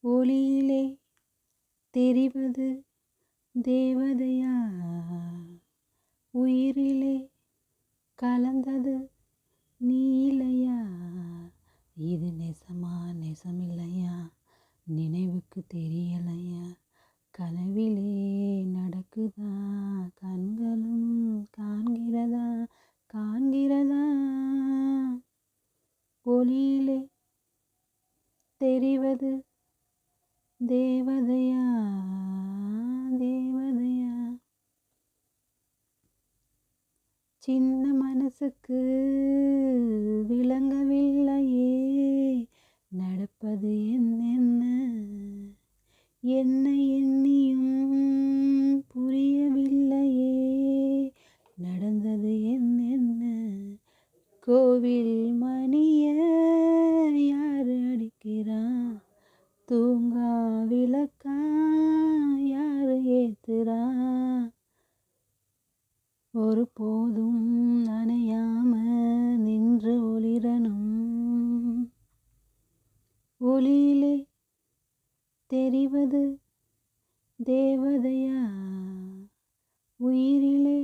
ஒளியிலே தெரிவது தேவதையா, உயிரிலே கலந்தது நீலையா, இது நெசமா நெசமில்லையா, நினைவுக்கு தெரியலையா, கனவிலே நடக்குதா, கண்களும் காண்கிறதா காண்கிறதா. ஒளியிலே தெரிவது தேவதையா தேவதையா. சின்ன மனசுக்கு விளங்கவில்லையே, நடப்பது என்னென்ன, என்ன எண்ணியும் புரியவில்லையே, நடந்தது என்னென்ன. கோவில் மணிய யார் அடிக்கிறா, தூங்கா விளக்கா யார் ஏத்துறா, ஒரு போதும் நனையாம நின்று ஒளிரணும். ஒளியிலே தெரிவது தேவதையா, உயிரிலே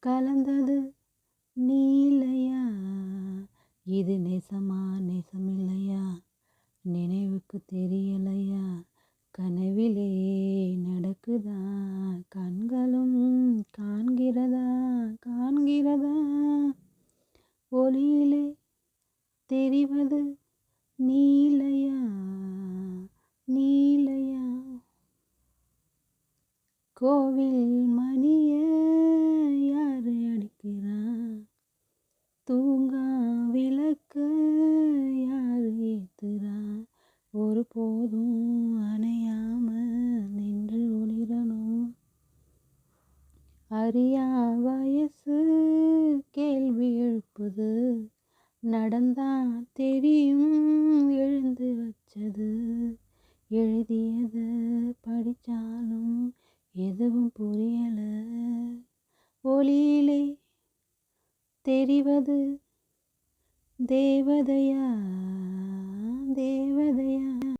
கலந்தது நீலையா, இது நெசமா நெசமில்லையா, நினைவுக்கு தெரியலையா, கனவிலே நடக்குதா, கண்களும் காண்கிறதா காண்கிறதா. ஒளியிலே தெரிவது நீலையா நீலையா. கோவில் மணிய யார் அடிக்கிறா, தூங்கா விளக்க யார் ஏத்துறா, ஒரு போதும் அணையாம நின்று ஒளிரணும். அறியா வயசு கேள்வி எழுப்புது, நடந்தா தெரியும் எழுந்து வச்சது, எழுதியத படிச்சாலும் எதுவும் புரியல. ஒளியிலே தெரிவது தேவதையா தேவதையா.